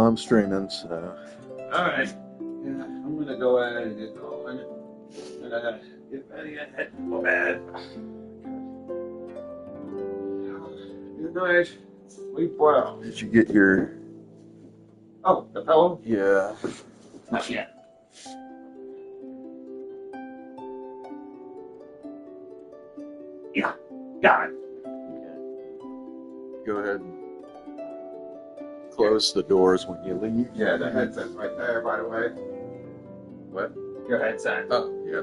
I'm streaming, so. Alright. Yeah, I'm gonna go ahead and get going. And I gotta get ready and head to bed. Good night. Sleep well. Did you get your... Oh, the pillow? Yeah. Not yet. Yeah, got it. Go ahead and close the doors when you leave. Yeah, the headset's right there, by the way. What? Your headset. Oh, yeah.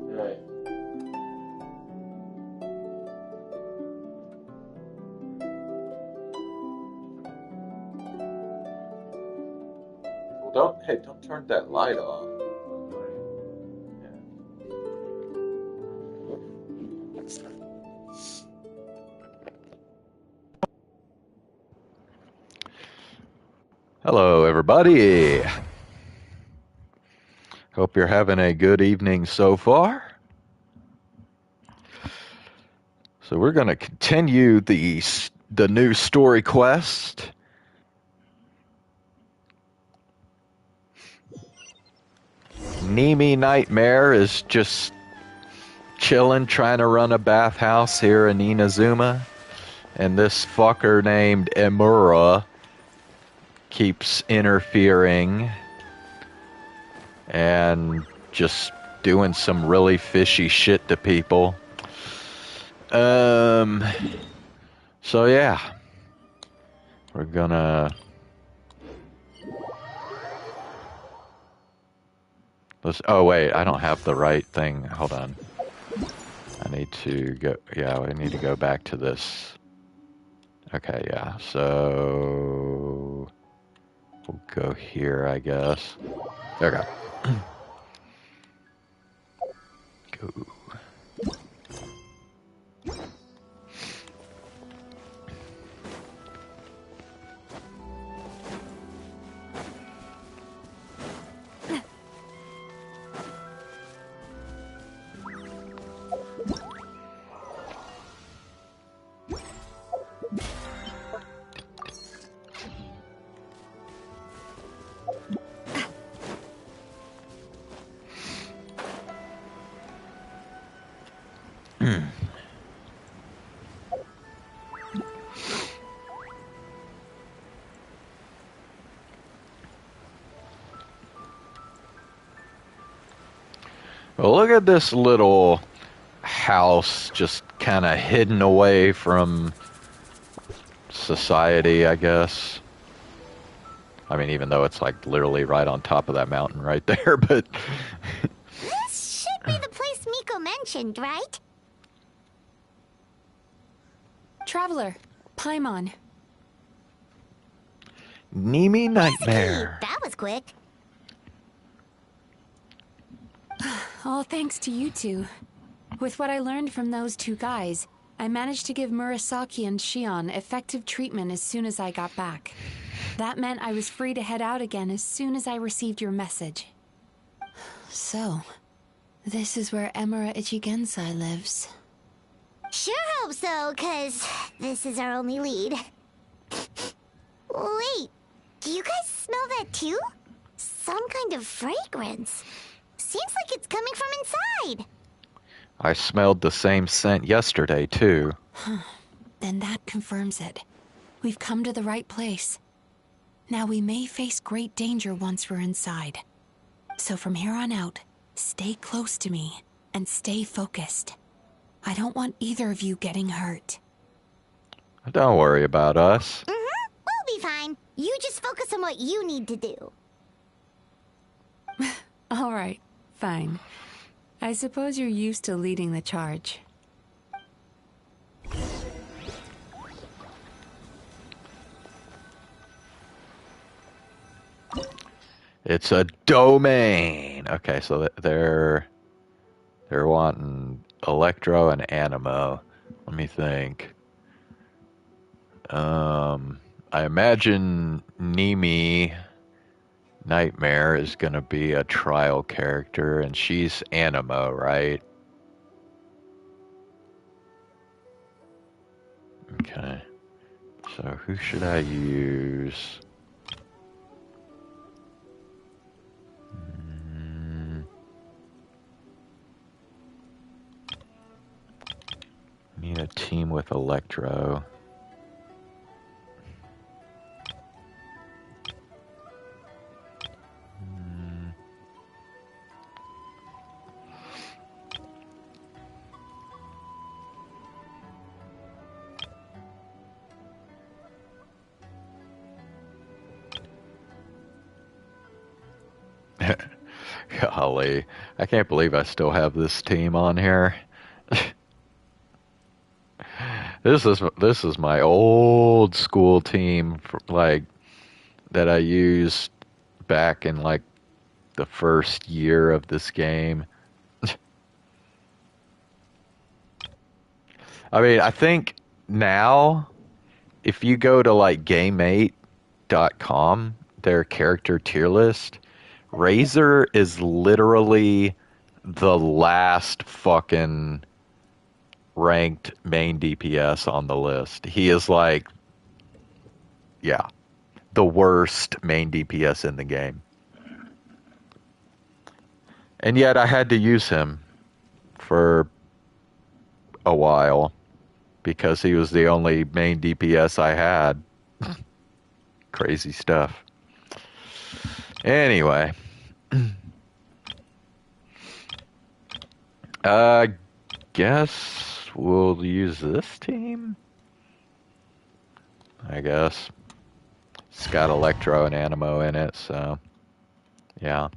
Right. Well, don't turn that light off. Hello, everybody. Hope you're having a good evening so far. So we're going to continue the new story quest. Nimi Nightmare is just chilling, trying to run a bathhouse here in Inazuma. And this fucker named Emura keeps interfering and just doing some really fishy shit to people. So yeah, we're gonna oh wait, I don't have the right thing. Hold on. I need to go. Yeah, we need to go back to this. Okay, yeah. So we'll go here, I guess. There we go. Go. Well, look at this little house just kind of hidden away from society, I guess. I mean, even though it's like literally right on top of that mountain right there, but... This should be the place Miko mentioned, right? Traveler, Paimon. Nimi Nightmare. That was quick. All thanks to you two. With what I learned from those two guys, I managed to give Murasaki and Shion effective treatment as soon as I got back. That meant I was free to head out again as soon as I received your message. So, this is where Emura Ichigensai lives. Sure hope so, 'cause this is our only lead. Wait, do you guys smell that too? Some kind of fragrance. Seems like it's coming from inside. I smelled the same scent yesterday, too. Then that confirms it. We've come to the right place. Now we may face great danger once we're inside. So from here on out, stay close to me and stay focused. I don't want either of you getting hurt. Don't worry about us. We'll be fine. You just focus on what you need to do. All right, fine. I suppose you're used to leading the charge. It's a domain. Okay, so they're wanting Electro and Animo. Let me think. I imagine Nimi Nightmare is gonna be a trial character, and she's Animo, right? Okay. So who should I use? Need a team with Electro. Golly, I can't believe I still have this team on here. This is my old school team, like that I used back in like the first year of this game. I mean, I think now if you go to like GameMate.com, their character tier list, Razor is literally the last fucking ranked main DPS on the list. He is like, yeah, the worst main DPS in the game. And yet I had to use him for a while because he was the only main DPS I had. Crazy stuff. Anyway. Guess we'll use this team. I guess. It's got Electro and Animo in it, so yeah.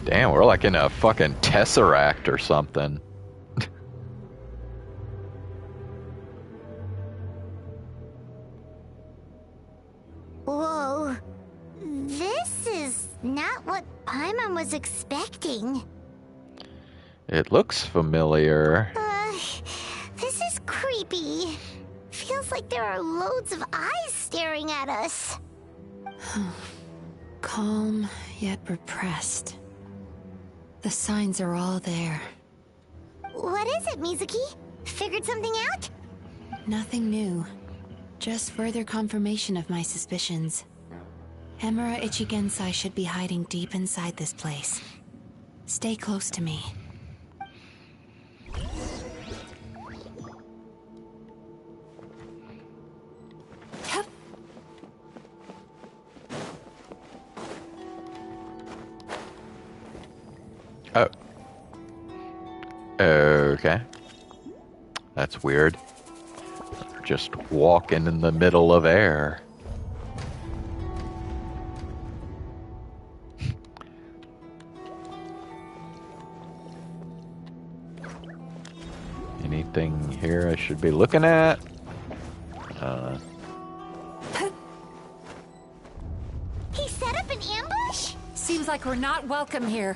Damn, we're like in a fucking Tesseract or something. Whoa. This is not what Paimon was expecting. It looks familiar. This is creepy. Feels like there are loads of eyes staring at us. Calm, yet repressed. The signs are all there. What is it, Mizuki? Figured something out? Nothing new. Just further confirmation of my suspicions. Emura Ichigensai should be hiding deep inside this place. Stay close to me. Oh. Okay. That's weird. Just walking in the middle of air. Anything here I should be looking at? He set up an ambush? Seems like we're not welcome here.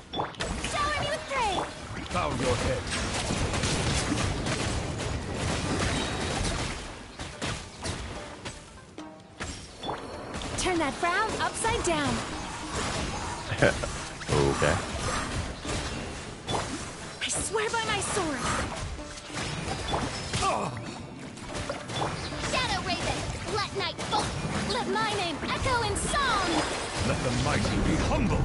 Shower me with praise! Bow your head. Turn that frown upside down. Okay. I swear by my sword. Shadow Raven, let night fall. Let my name echo in song. Let the mighty be humbled.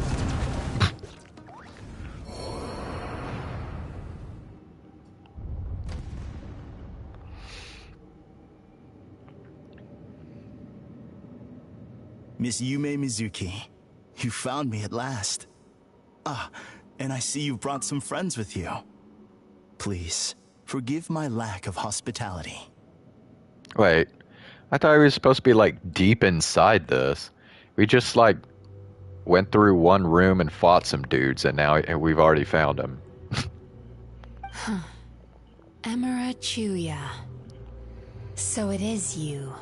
Miss Yume Mizuki, you found me at last. Ah, and I see you brought some friends with you. Please, forgive my lack of hospitality. Wait. I thought we were supposed to be like deep inside this. We just like went through one room and fought some dudes and now we've already found them. Emura Chuya. So it is you.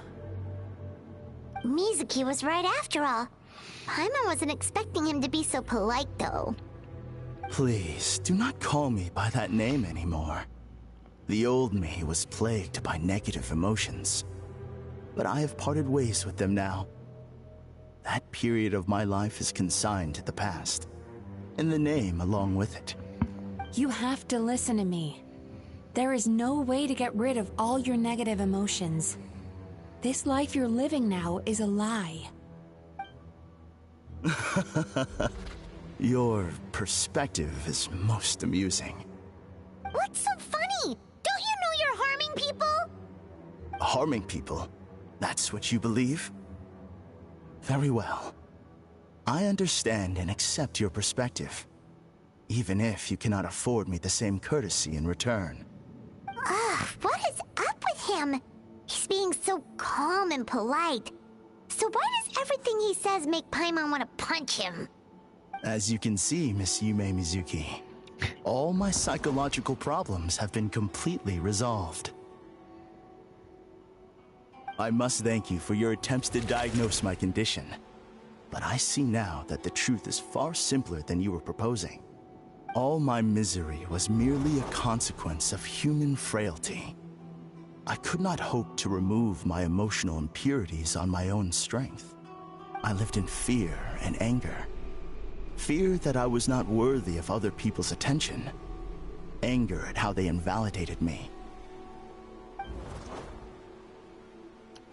Mizuki was right after all. Paimon wasn't expecting him to be so polite, though. Please, do not call me by that name anymore. The old me was plagued by negative emotions, but I have parted ways with them now. That period of my life is consigned to the past, and the name along with it. You have to listen to me. There is no way to get rid of all your negative emotions. This life you're living now is a lie. Your perspective is most amusing. What's so funny? Don't you know you're harming people? Harming people? That's what you believe? Very well. I understand and accept your perspective, even if you cannot afford me the same courtesy in return. Ugh, what is up with him? He's being so calm and polite. So why does everything he says make Paimon want to punch him? As you can see, Miss Yume Mizuki, all my psychological problems have been completely resolved. I must thank you for your attempts to diagnose my condition, but I see now that the truth is far simpler than you were proposing. All my misery was merely a consequence of human frailty. I could not hope to remove my emotional impurities on my own strength. I lived in fear and anger. Fear that I was not worthy of other people's attention. Anger at how they invalidated me.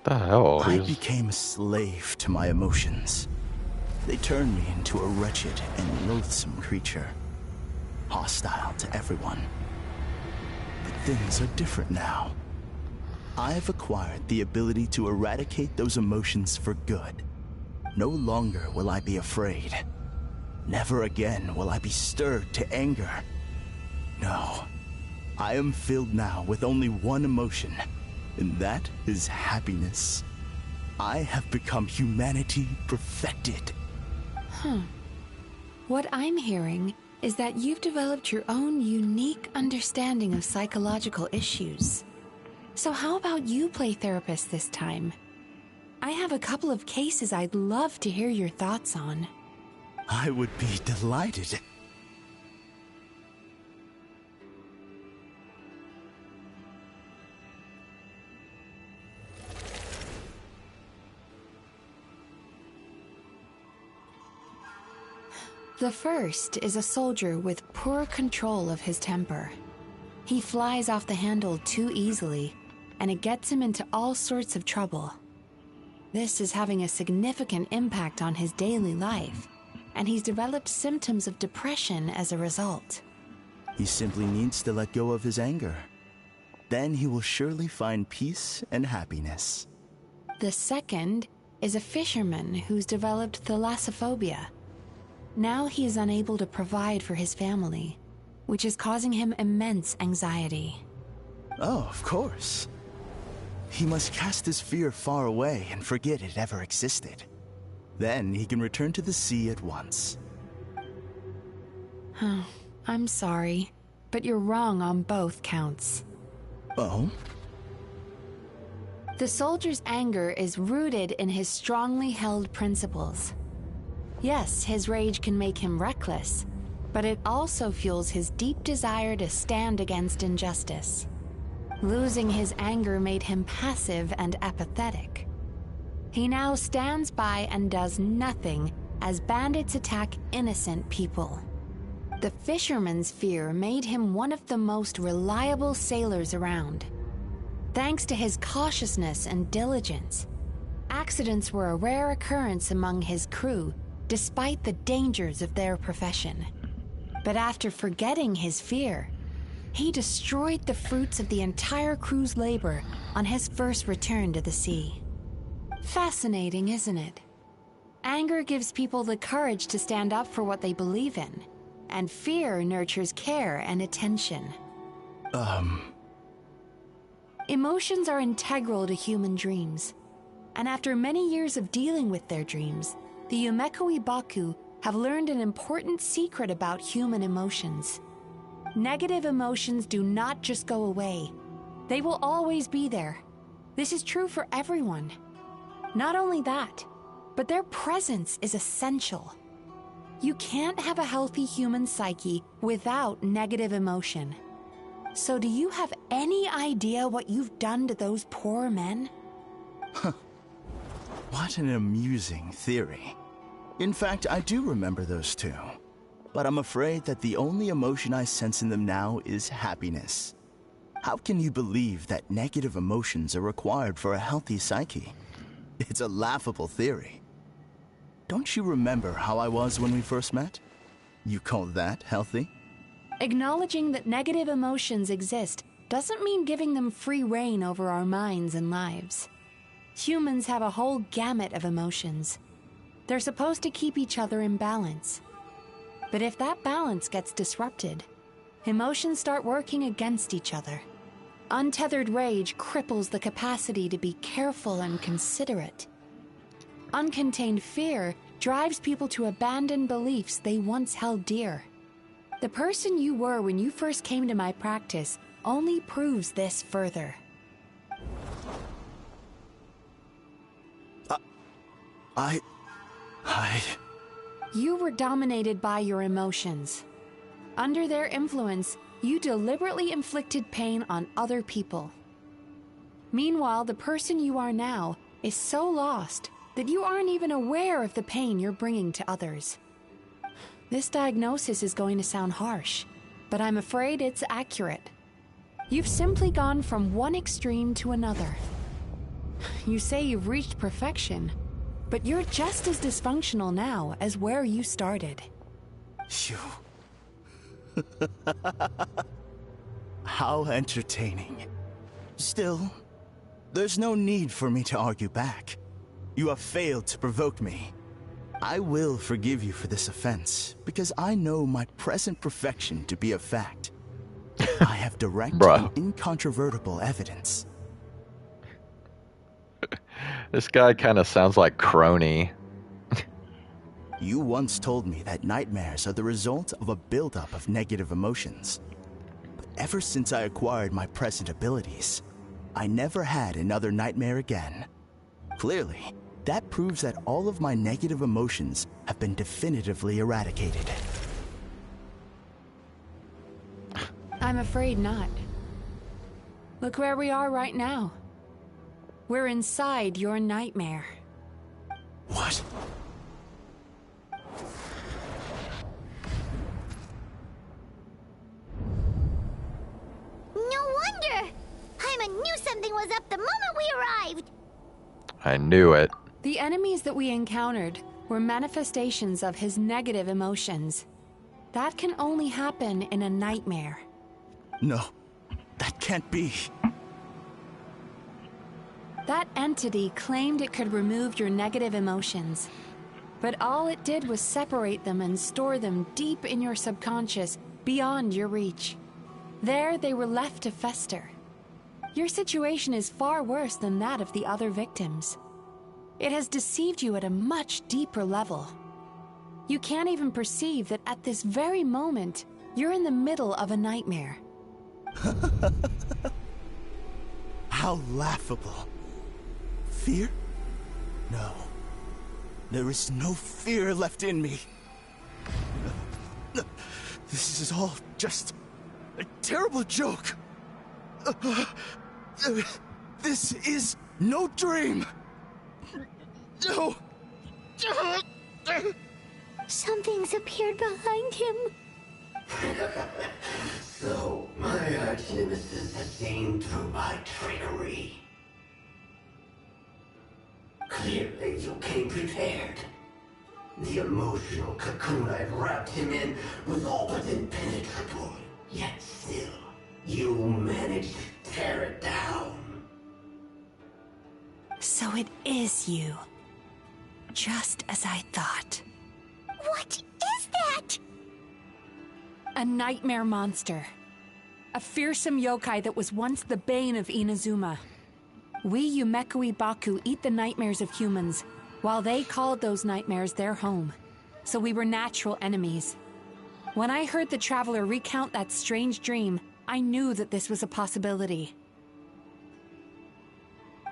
The hell? I became a slave to my emotions. They turned me into a wretched and loathsome creature. Hostile to everyone. But things are different now. I have acquired the ability to eradicate those emotions for good. No longer will I be afraid. Never again will I be stirred to anger. No, I am filled now with only one emotion, and that is happiness. I have become humanity perfected. What I'm hearing is that you've developed your own unique understanding of psychological issues. So how about you play therapist this time? I have a couple of cases I'd love to hear your thoughts on. I would be delighted. The first is a soldier with poor control of his temper. He flies off the handle too easily, and it gets him into all sorts of trouble. This is having a significant impact on his daily life, and he's developed symptoms of depression as a result. He simply needs to let go of his anger. Then he will surely find peace and happiness. The second is a fisherman who's developed thalassophobia. Now he is unable to provide for his family, which is causing him immense anxiety. Oh, of course. He must cast his fear far away and forget it ever existed. Then he can return to the sea at once. I'm sorry, but you're wrong on both counts. Oh? The soldier's anger is rooted in his strongly held principles. Yes, his rage can make him reckless, but it also fuels his deep desire to stand against injustice. Losing his anger made him passive and apathetic. He now stands by and does nothing as bandits attack innocent people. The fisherman's fear made him one of the most reliable sailors around. Thanks to his cautiousness and diligence, accidents were a rare occurrence among his crew, despite the dangers of their profession. But after forgetting his fear, he destroyed the fruits of the entire crew's labor on his first return to the sea. Fascinating, isn't it? Anger gives people the courage to stand up for what they believe in, and fear nurtures care and attention. Emotions are integral to human dreams, and after many years of dealing with their dreams, the Yumekoi Baku have learned an important secret about human emotions. Negative emotions do not just go away. They will always be there. This is true for everyone. Not only that, but their presence is essential. You can't have a healthy human psyche without negative emotion. So do you have any idea what you've done to those poor men? What an amusing theory. In fact, I do remember those two. But I'm afraid that the only emotion I sense in them now is happiness. How can you believe that negative emotions are required for a healthy psyche? It's a laughable theory. Don't you remember how I was when we first met? You call that healthy? Acknowledging that negative emotions exist doesn't mean giving them free rein over our minds and lives. Humans have a whole gamut of emotions. They're supposed to keep each other in balance. But if that balance gets disrupted, emotions start working against each other. Untethered rage cripples the capacity to be careful and considerate. Uncontained fear drives people to abandon beliefs they once held dear. The person you were when you first came to my practice only proves this further. You were dominated by your emotions. Under their influence, you deliberately inflicted pain on other people. Meanwhile, the person you are now is so lost that you aren't even aware of the pain you're bringing to others. This diagnosis is going to sound harsh, but I'm afraid it's accurate. You've simply gone from one extreme to another. You say you've reached perfection, but you're just as dysfunctional now as where you started. You... How entertaining. Still, there's no need for me to argue back. You have failed to provoke me. I will forgive you for this offense, because I know my present perfection to be a fact. I have direct and incontrovertible evidence. This guy kind of sounds like Crony. You once told me that nightmares are the result of a buildup of negative emotions. But ever since I acquired my present abilities, I never had another nightmare again. Clearly, that proves that all of my negative emotions have been definitively eradicated. I'm afraid not. Look where we are right now. We're inside your nightmare. What? No wonder! Hyman knew something was up the moment we arrived! I knew it. The enemies that we encountered were manifestations of his negative emotions. That can only happen in a nightmare. No, that can't be. That entity claimed it could remove your negative emotions. But all it did was separate them and store them deep in your subconscious, beyond your reach. There, they were left to fester. Your situation is far worse than that of the other victims. It has deceived you at a much deeper level. You can't even perceive that at this very moment, you're in the middle of a nightmare. How laughable. Fear? No. There is no fear left in me. This is all just a terrible joke. This is no dream. No. Something's appeared behind him. So, my arch-nemesis has seen through my trickery. Clearly, you came prepared. The emotional cocoon I've wrapped him in was all but impenetrable. Yet still, you managed to tear it down. So it is you. Just as I thought. What is that? A nightmare monster. A fearsome yokai that was once the bane of Inazuma. We Yumekui Baku eat the nightmares of humans, while they called those nightmares their home. So we were natural enemies. When I heard the traveler recount that strange dream, I knew that this was a possibility.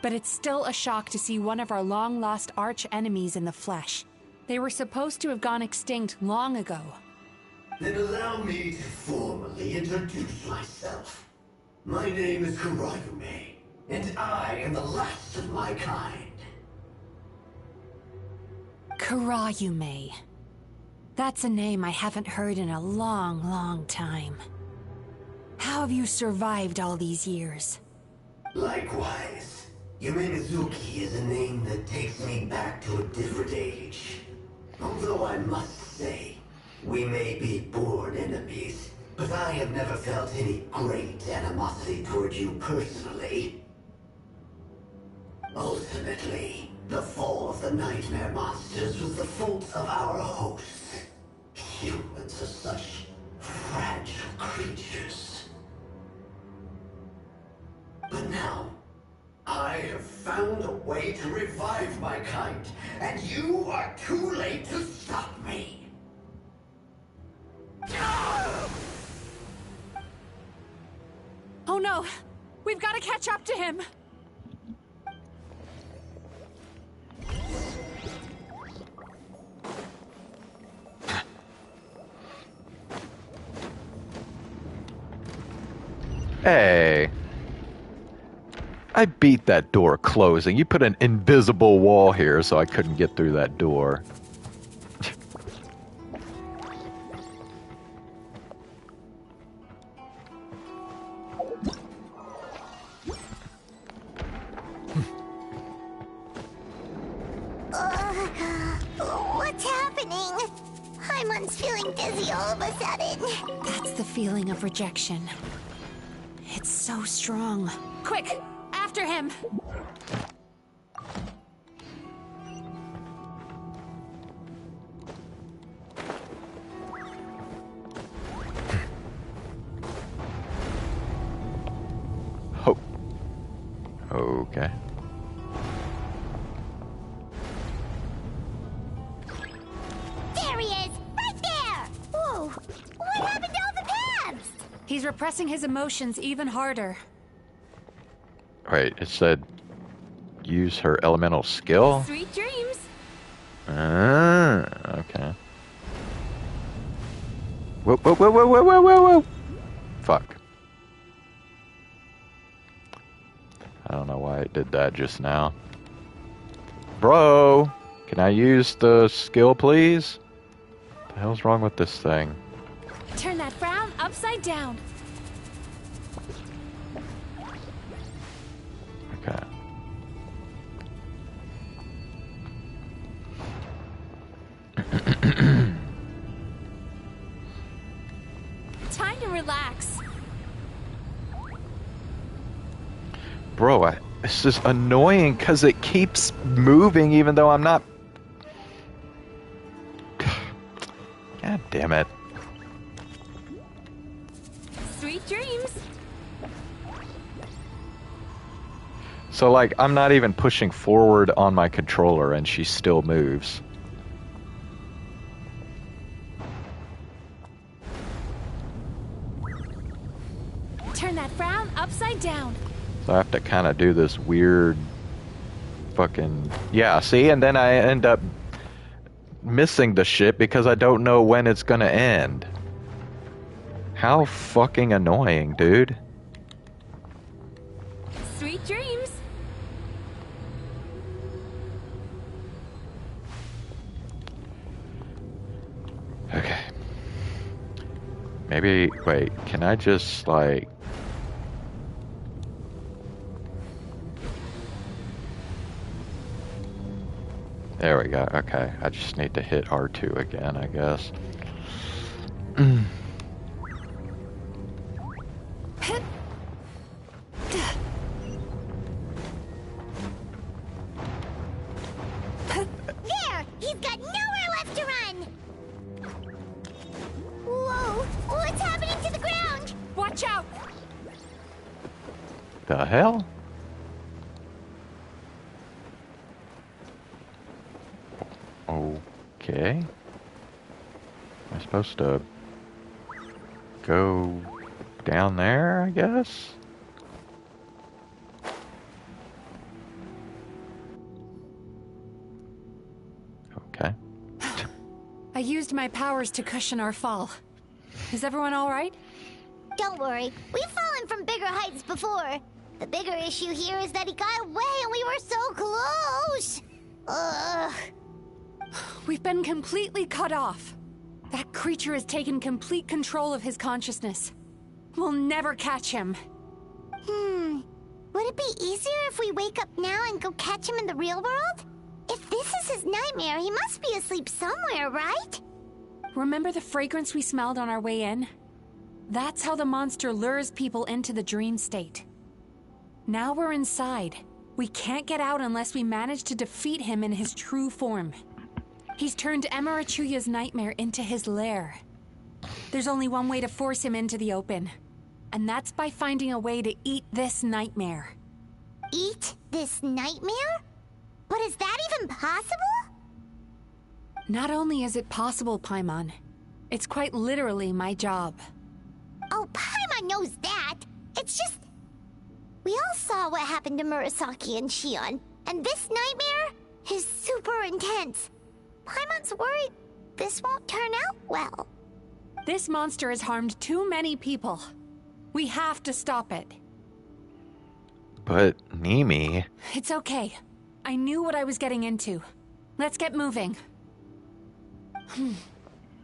But it's still a shock to see one of our long-lost arch-enemies in the flesh. They were supposed to have gone extinct long ago. Then allow me to formally introduce myself. My name is Kurayume, and I am the last of my kind. Kurayume. That's a name I haven't heard in a long, long time. How have you survived all these years? Likewise. Yume Mizuki is a name that takes me back to a different age. Although I must say, we may be born enemies, but I have never felt any great animosity toward you personally. Ultimately, the fall of the nightmare monsters was the fault of our hosts. Humans are such fragile creatures. But now, I have found a way to revive my kind, and you are too late to stop me. Oh no! We've got to catch up to him! Hey. I beat that door closing. You put an invisible wall here so I couldn't get through that door. What's happening? Paimon's feeling dizzy all of a sudden. That's the feeling of rejection. It's so strong. Quick! After him! Oh. Okay. There he is! Right there! Whoa! What happened to all the paths? He's repressing his emotions even harder. Wait, it said use her elemental skill? Sweet dreams! Ah, okay. Whoa, whoa, whoa, whoa, whoa, whoa, whoa, whoa! Fuck. I don't know why it did that just now. Bro! Can I use the skill, please? What the hell's wrong with this thing? Turn that frown upside down. Okay. Time to relax. Bro, it's just annoying because it keeps moving even though I'm not... God damn it. Sweet dreams. So, like, I'm not even pushing forward on my controller and she still moves. Turn that frown upside down. So I have to kind of do this weird fucking... Yeah, see? And then I end up missing the shit because I don't know when it's gonna end. How fucking annoying, dude. Sweet dreams. Okay. Maybe... Wait, can I just, like... There we go. Okay. I just need to hit R2 again, I guess. There! He's got nowhere left to run! Whoa! What's happening to the ground? Watch out! The hell? Okay. Am I supposed to go down there, I guess? I used my powers to cushion our fall. Is everyone all right? Don't worry, we've fallen from bigger heights before. The bigger issue here is that he got away and we were so close. Ugh. We've been completely cut off. That creature has taken complete control of his consciousness. We'll never catch him. Would it be easier if we wake up now and go catch him in the real world? If this is his nightmare, he must be asleep somewhere, right? Remember the fragrance we smelled on our way in? That's how the monster lures people into the dream state. Now we're inside. We can't get out unless we manage to defeat him in his true form. He's turned Emura nightmare into his lair. There's only one way to force him into the open. And that's by finding a way to eat this nightmare. Eat this nightmare? But is that even possible? Not only is it possible, Paimon, it's quite literally my job. Oh, Paimon knows that. It's just... We all saw what happened to Murasaki and Shion, and this nightmare is super intense. Paimon's worried this won't turn out well. This monster has harmed too many people. We have to stop it. But, Nimi... It's okay. I knew what I was getting into. Let's get moving.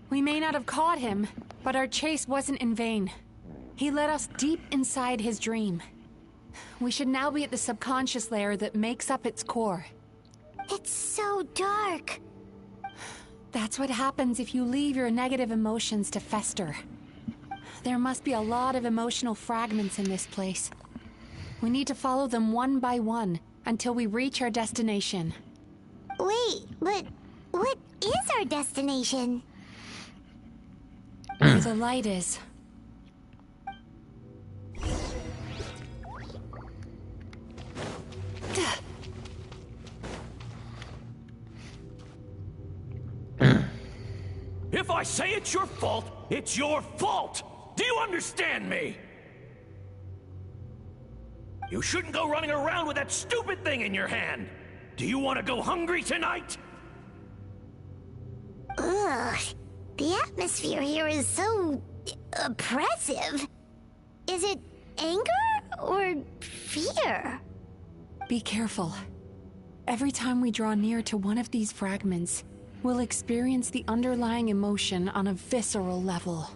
We may not have caught him, but our chase wasn't in vain. He led us deep inside his dream. We should now be at the subconscious layer that makes up its core. It's so dark. That's what happens if you leave your negative emotions to fester. There must be a lot of emotional fragments in this place. We need to follow them one by one until we reach our destination. Wait, but what is our destination? Where the light is. If I say it's your fault, it's your fault! Do you understand me? You shouldn't go running around with that stupid thing in your hand! Do you want to go hungry tonight? Ugh, the atmosphere here is so... oppressive. Is it anger or fear? Be careful. Every time we draw near to one of these fragments, we'll experience the underlying emotion on a visceral level.